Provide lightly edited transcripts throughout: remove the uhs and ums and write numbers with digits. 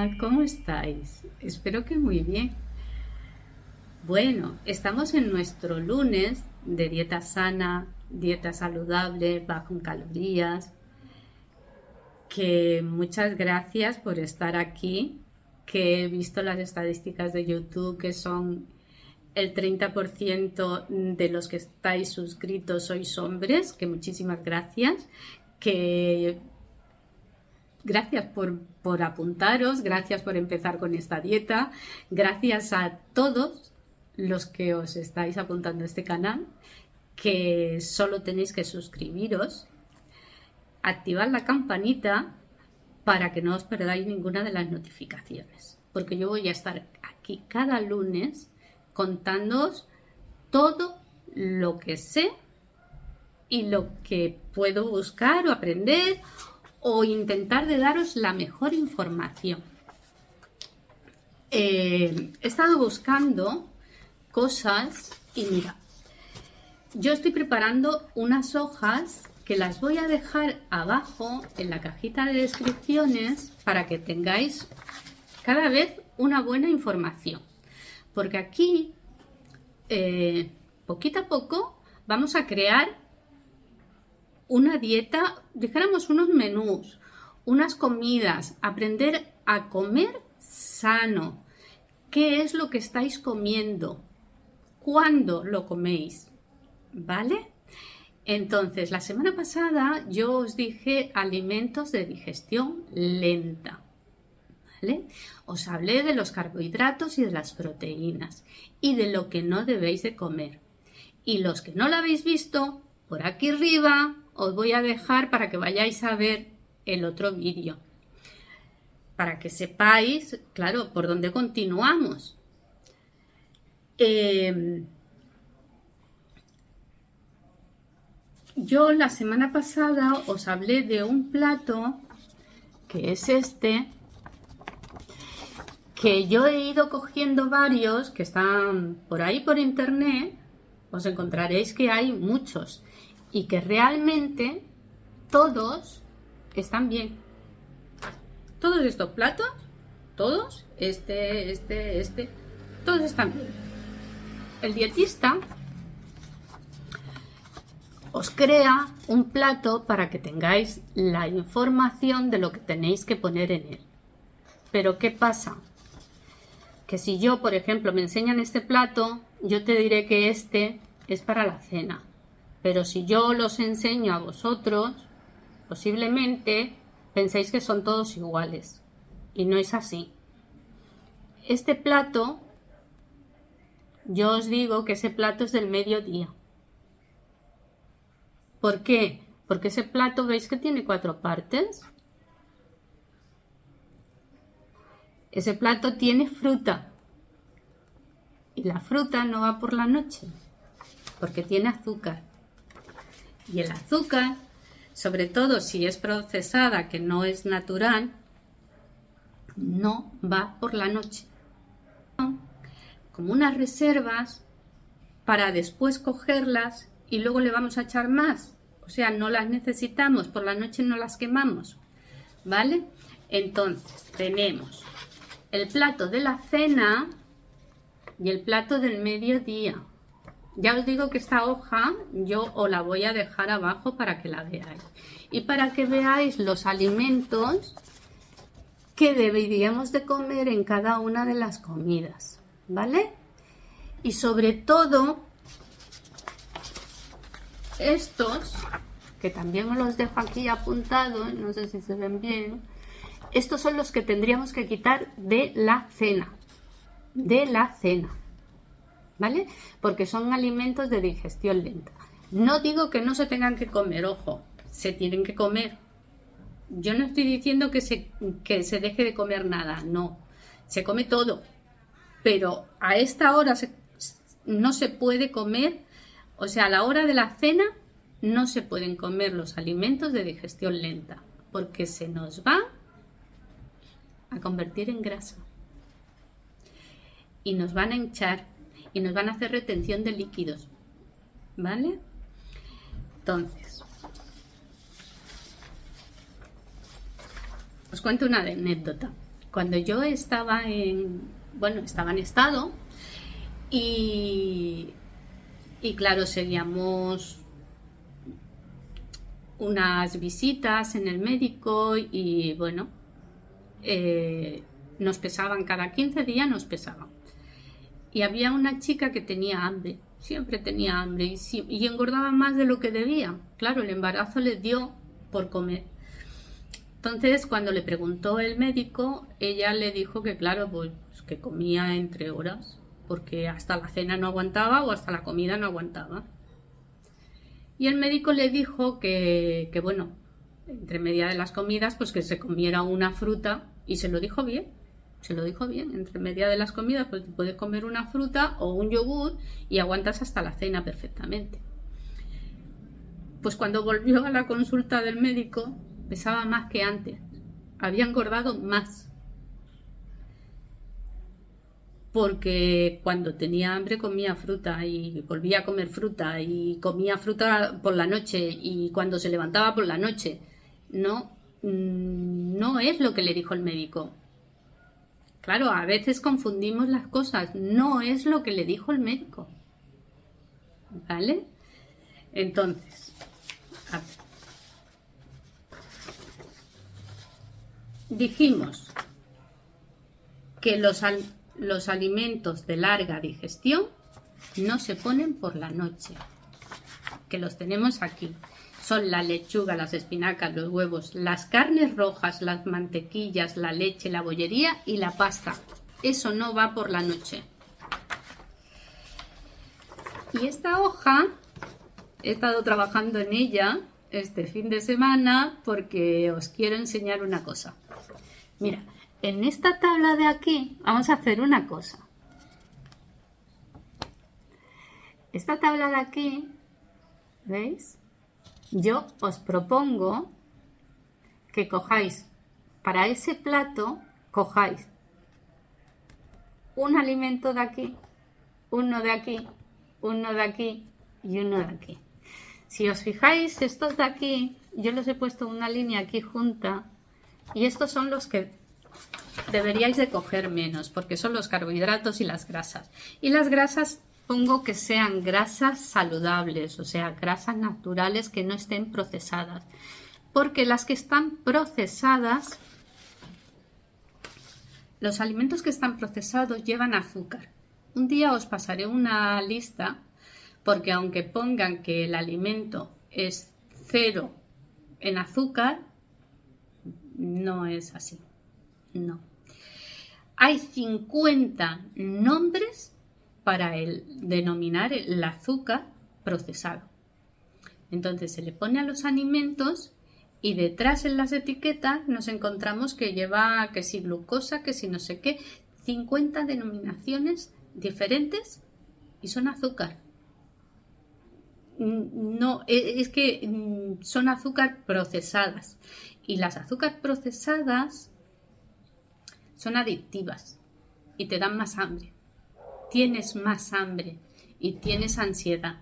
Hola, ¿cómo estáis? Espero que muy bien. Bueno, estamos en nuestro lunes de dieta sana, dieta saludable, bajo en calorías. Que muchas gracias por estar aquí, que he visto las estadísticas de YouTube que son el 30% de los que estáis suscritos sois hombres, que muchísimas gracias, que gracias por apuntaros, gracias por empezar con esta dieta, gracias a todos los que os estáis apuntando a este canal, que solo tenéis que suscribiros, activar la campanita para que no os perdáis ninguna de las notificaciones, porque yo voy a estar aquí cada lunes contándoos todo lo que sé y lo que puedo buscar o aprender o intentar de daros la mejor información. He estado buscando cosas y mira, yo estoy preparando unas hojas que las voy a dejar abajo en la cajita de descripciones para que tengáis cada vez una buena información. Porque aquí, poquito a poco, vamos a crear una dieta, dijéramos unos menús, unas comidas, aprender a comer sano. ¿Qué es lo que estáis comiendo? ¿Cuándo lo coméis? ¿Vale? Entonces, la semana pasada yo os dije alimentos de digestión lenta. ¿Vale? Os hablé de los carbohidratos y de las proteínas y de lo que no debéis de comer. Y los que no lo habéis visto, por aquí arriba os voy a dejar para que vayáis a ver el otro vídeo. Para que sepáis, claro, por dónde continuamos. Yo la semana pasada os hablé de un plato que es este, que yo he ido cogiendo varios que están por ahí por internet, os encontraréis que hay muchos y que realmente todos están bien. Todos estos platos, todos, todos están bien. El dietista os crea un plato para que tengáis la información de lo que tenéis que poner en él. Pero ¿qué pasa? Que si yo, por ejemplo, me enseñan este plato, yo te diré que este es para la cena. Pero si yo los enseño a vosotros, posiblemente penséis que son todos iguales. Y no es así. Este plato, yo os digo que ese plato es del mediodía. ¿Por qué? Porque ese plato, ¿veis que tiene 4 partes? Ese plato tiene fruta. Y la fruta no va por la noche, porque tiene azúcar. Y el azúcar, sobre todo si es procesada, que no es natural, no va por la noche. Como unas reservas para después cogerlas y luego le vamos a echar más. O sea, no las necesitamos, por la noche no las quemamos. ¿Vale? Entonces, tenemos el plato de la cena y el plato del mediodía. Ya os digo que esta hoja yo os la voy a dejar abajo para que la veáis. Y para que veáis los alimentos que deberíamos de comer en cada una de las comidas. ¿Vale? Y sobre todo, estos, que también os los dejo aquí apuntados, no sé si se ven bien, estos son los que tendríamos que quitar de la cena. De la cena, ¿vale? Porque son alimentos de digestión lenta. No digo que no se tengan que comer, ojo, se tienen que comer. Yo no estoy diciendo que se deje de comer nada, no, se come todo, pero a esta hora no se puede comer, o sea, a la hora de la cena no se pueden comer los alimentos de digestión lenta, porque se nos va a convertir en grasa. Y nos van a hinchar y nos van a hacer retención de líquidos, ¿vale? Entonces, os cuento una anécdota. Cuando yo estaba estaba en estado y claro, seguíamos unas visitas en el médico y bueno, nos pesaban cada 15 días, nos pesaban. Y había una chica que tenía hambre, siempre tenía hambre y engordaba más de lo que debía. Claro, el embarazo le dio por comer. Entonces, cuando le preguntó el médico, ella le dijo que claro, pues que comía entre horas, porque hasta la cena no aguantaba o hasta la comida no aguantaba. Y el médico le dijo que bueno, entre media de las comidas, pues que se comiera una fruta, y se lo dijo bien, entre media de las comidas, pues puedes comer una fruta o un yogur y aguantas hasta la cena perfectamente. Pues cuando volvió a la consulta del médico, pesaba más que antes, había engordado más. Porque cuando tenía hambre comía fruta y volvía a comer fruta y comía fruta por la noche y cuando se levantaba por la noche. No es lo que le dijo el médico. Claro, a veces confundimos las cosas. No es lo que le dijo el médico. ¿Vale? Entonces, a ver. Dijimos que los alimentos de larga digestión no se ponen por la noche, que los tenemos aquí. Son la lechuga, las espinacas, los huevos, las carnes rojas, las mantequillas, la leche, la bollería y la pasta. Eso no va por la noche. Y esta hoja, he estado trabajando en ella este fin de semana porque os quiero enseñar una cosa. Mira, en esta tabla de aquí vamos a hacer una cosa. Esta tabla de aquí, ¿veis? Yo os propongo que cojáis, para ese plato, cojáis un alimento de aquí, uno de aquí, uno de aquí y uno de aquí. Si os fijáis, estos de aquí, yo los he puesto una línea aquí junta y estos son los que deberíais de coger menos, porque son los carbohidratos y las grasas. Y las grasas pongo que sean grasas saludables, o sea, grasas naturales que no estén procesadas. Porque las que están procesadas, los alimentos que están procesados llevan azúcar. Un día os pasaré una lista, porque aunque pongan que el alimento es 0 en azúcar, no es así. No. Hay 50 nombres para denominar el azúcar procesado. Entonces se le pone a los alimentos y detrás en las etiquetas nos encontramos que lleva que si glucosa, que si no sé qué, 50 denominaciones diferentes y son azúcar. No, es que son azúcar procesadas y las azúcar procesadas son adictivas y te dan más hambre. Tienes más hambre y tienes ansiedad.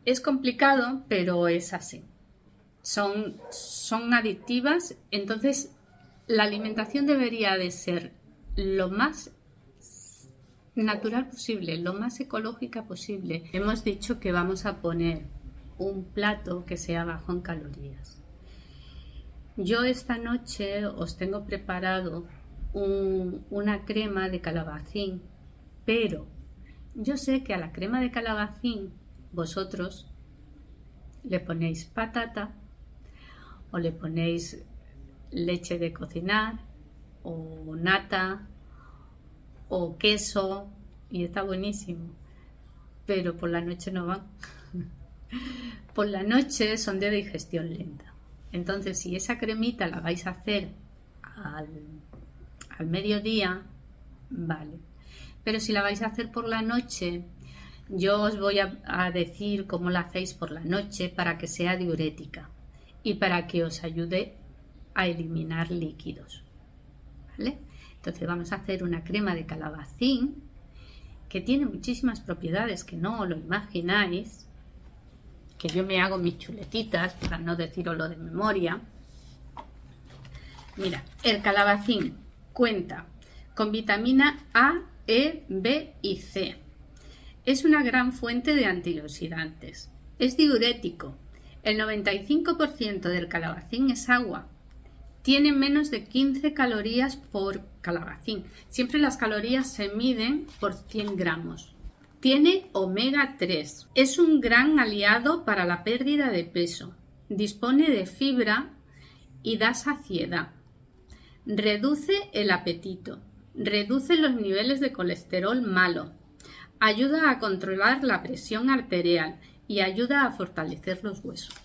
Es complicado, pero es así. Son adictivas, entonces la alimentación debería de ser lo más natural posible, lo más ecológica posible. Hemos dicho que vamos a poner un plato que sea bajo en calorías. Yo esta noche os tengo preparado una crema de calabacín, pero yo sé que a la crema de calabacín vosotros le ponéis patata o le ponéis leche de cocinar o nata o queso y está buenísimo, pero por la noche no van. Por la noche son de digestión lenta. Entonces, si esa cremita la vais a hacer al mediodía, vale. Pero si la vais a hacer por la noche, yo os voy a decir cómo la hacéis por la noche para que sea diurética y para que os ayude a eliminar líquidos. ¿Vale? Entonces vamos a hacer una crema de calabacín que tiene muchísimas propiedades que no lo imagináis, que yo me hago mis chuletitas para no deciroslo de memoria. Mira, el calabacín cuenta con vitamina A, E, B y C. Es una gran fuente de antioxidantes. Es diurético. El 95% del calabacín es agua. Tiene menos de 15 calorías por calabacín. Siempre las calorías se miden por 100 gramos. Tiene omega 3. Es un gran aliado para la pérdida de peso. Dispone de fibra y da saciedad. Reduce el apetito. Reduce los niveles de colesterol malo. Ayuda a controlar la presión arterial y ayuda a fortalecer los huesos.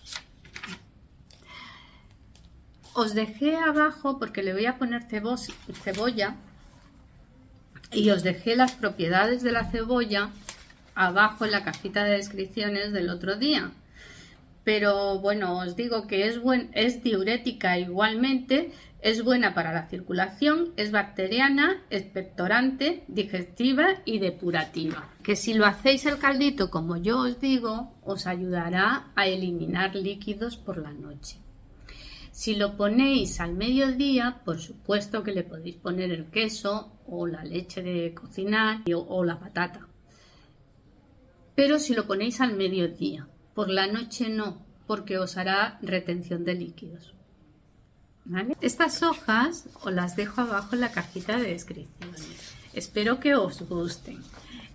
Os dejé abajo, porque le voy a poner cebolla, y os dejé las propiedades de la cebolla abajo en la cajita de descripciones del otro día. Pero bueno, os digo que es diurética igualmente, es buena para la circulación, es bacteriana, expectorante, digestiva y depurativa. Que si lo hacéis el caldito como yo os digo, os ayudará a eliminar líquidos por la noche. Si lo ponéis al mediodía, por supuesto que le podéis poner el queso o la leche de cocinar o la patata. Pero si lo ponéis al mediodía, por la noche no, porque os hará retención de líquidos. ¿Vale? Estas hojas os las dejo abajo en la cajita de descripciones. Espero que os gusten.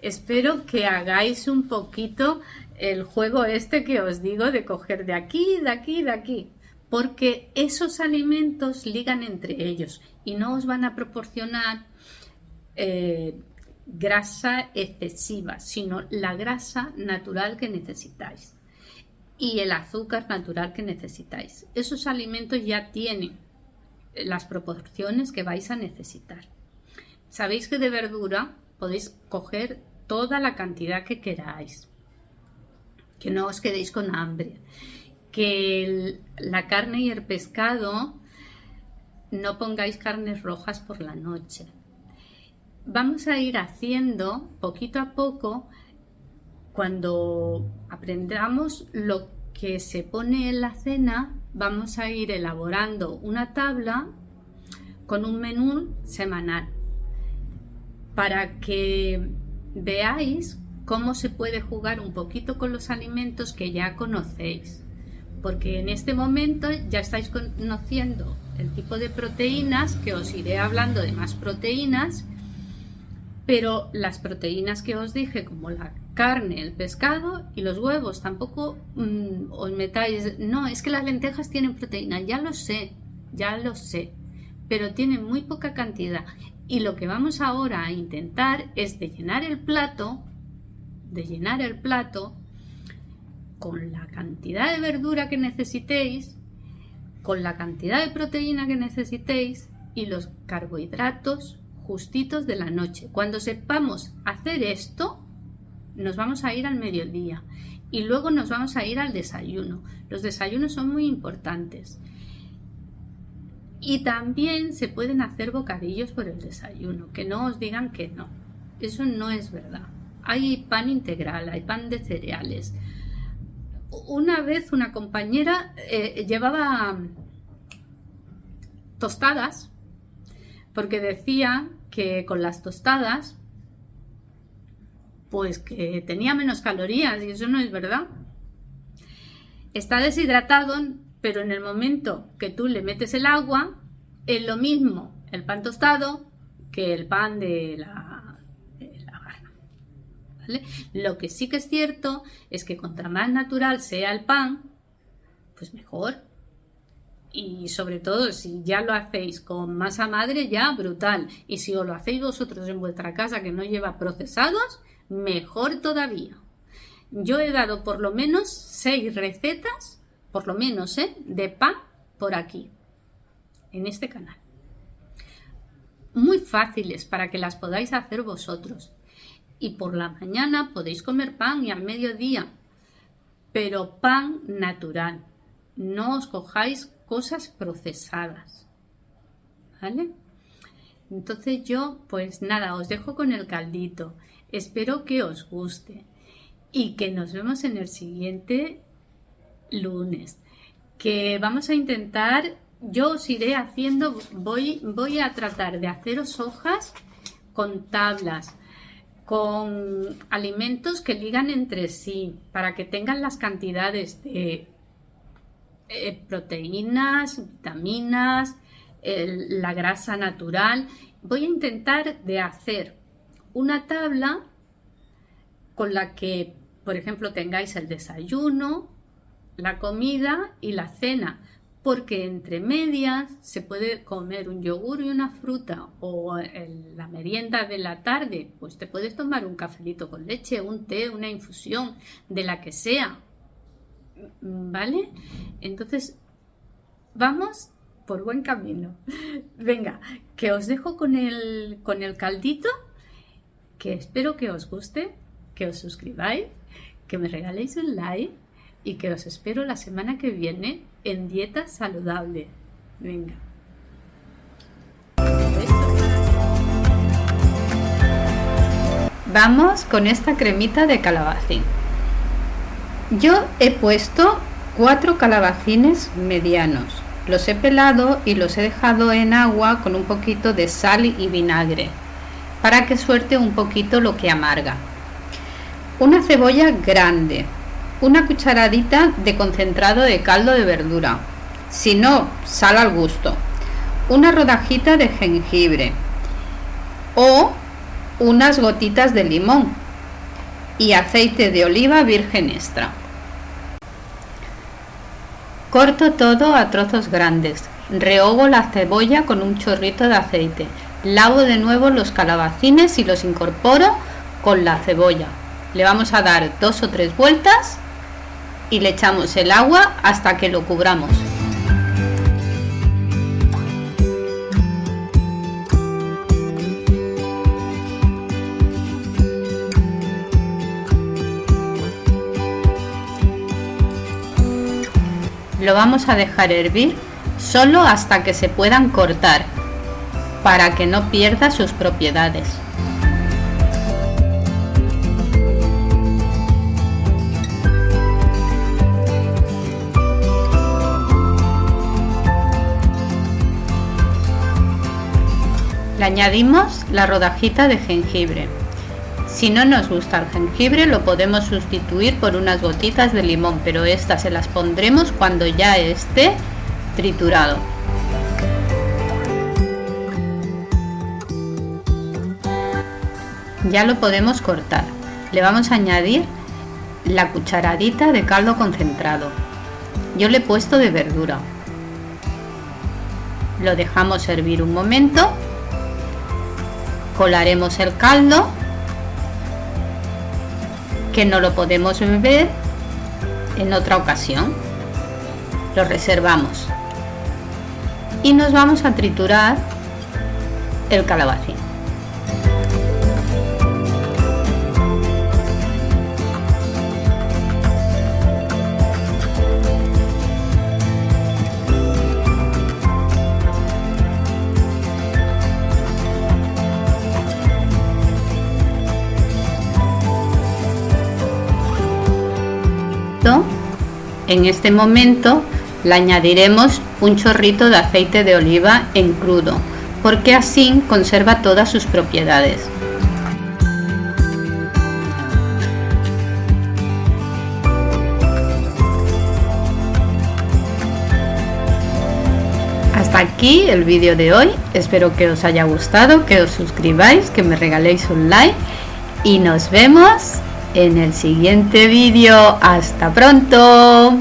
Espero que hagáis un poquito el juego este que os digo de coger de aquí, de aquí, de aquí. Porque esos alimentos ligan entre ellos y no os van a proporcionar grasa excesiva, sino la grasa natural que necesitáis y el azúcar natural que necesitáis. Esos alimentos ya tienen las proporciones que vais a necesitar. Sabéis que de verdura podéis coger toda la cantidad que queráis, que no os quedéis con hambre. Que la carne y el pescado, no pongáis carnes rojas por la noche. Vamos a ir haciendo poquito a poco, cuando aprendamos lo que se pone en la cena, vamos a ir elaborando una tabla con un menú semanal para que veáis cómo se puede jugar un poquito con los alimentos que ya conocéis. Porque en este momento ya estáis conociendo el tipo de proteínas, que os iré hablando de más proteínas, pero las proteínas que os dije, como la carne, el pescado y los huevos, tampoco os metáis, no, es que las lentejas tienen proteína, ya lo sé, pero tienen muy poca cantidad. Y lo que vamos ahora a intentar es de llenar el plato con la cantidad de verdura que necesitéis, con la cantidad de proteína que necesitéis y los carbohidratos justitos de la noche. Cuando sepamos hacer esto, nos vamos a ir al mediodía y luego nos vamos a ir al desayuno. Los desayunos son muy importantes. Y también se pueden hacer bocadillos por el desayuno, que no os digan que no. Eso no es verdad. Hay pan integral, hay pan de cereales. Una vez una compañera llevaba tostadas porque decía que con las tostadas pues que tenía menos calorías y eso no es verdad. Está deshidratado, pero en el momento que tú le metes el agua es lo mismo el pan tostado que el pan de la barra. ¿Vale? Lo que sí que es cierto es que contra más natural sea el pan, pues mejor. Y sobre todo si ya lo hacéis con masa madre, ya brutal. Y si os lo hacéis vosotros en vuestra casa que no lleva procesados, mejor todavía. Yo he dado por lo menos 6 recetas, por lo menos, de pan por aquí, en este canal. Muy fáciles para que las podáis hacer vosotros. Y por la mañana podéis comer pan y al mediodía, pero pan natural. No os cojáis cosas procesadas, ¿vale? Entonces yo, pues nada, os dejo con el caldito. Espero que os guste y que nos vemos en el siguiente lunes, que vamos a intentar yo os iré haciendo, voy a tratar de haceros hojas con tablas, con alimentos que ligan entre sí, para que tengan las cantidades de proteínas, vitaminas, la grasa natural. Voy a intentar de hacer una tabla con la que, por ejemplo, tengáis el desayuno, la comida y la cena, porque entre medias se puede comer un yogur y una fruta, o la merienda de la tarde, pues te puedes tomar un cafelito con leche, un té, una infusión, de la que sea, ¿vale? Entonces, vamos por buen camino. Venga, que os dejo con el caldito, que espero que os guste, que os suscribáis, que me regaléis un like y que os espero la semana que viene en Dieta Saludable. Venga. Vamos con esta cremita de calabacín. Yo he puesto 4 calabacines medianos. Los he pelado y los he dejado en agua con un poquito de sal y vinagre para que suelte un poquito lo que amarga. Una cebolla grande, una cucharadita de concentrado de caldo de verdura, si no, sal al gusto, una rodajita de jengibre o unas gotitas de limón y aceite de oliva virgen extra. Corto todo a trozos grandes, rehogo la cebolla con un chorrito de aceite, lavo de nuevo los calabacines y los incorporo con la cebolla. Le vamos a dar 2 o 3 vueltas y le echamos el agua hasta que lo cubramos. Lo vamos a dejar hervir solo hasta que se puedan cortar, para que no pierda sus propiedades. Le añadimos la rodajita de jengibre. Si no nos gusta el jengibre, lo podemos sustituir por unas gotitas de limón, pero estas se las pondremos cuando ya esté triturado. Ya lo podemos cortar. Le vamos a añadir la cucharadita de caldo concentrado. Yo le he puesto de verdura. Lo dejamos hervir un momento. Colaremos el caldo, que no lo podemos beber en otra ocasión. Lo reservamos y nos vamos a triturar el calabacín. En este momento le añadiremos un chorrito de aceite de oliva en crudo, porque así conserva todas sus propiedades. Hasta aquí el vídeo de hoy. Espero que os haya gustado, que os suscribáis, que me regaléis un like y nos vemos en el siguiente vídeo. ¡Hasta pronto!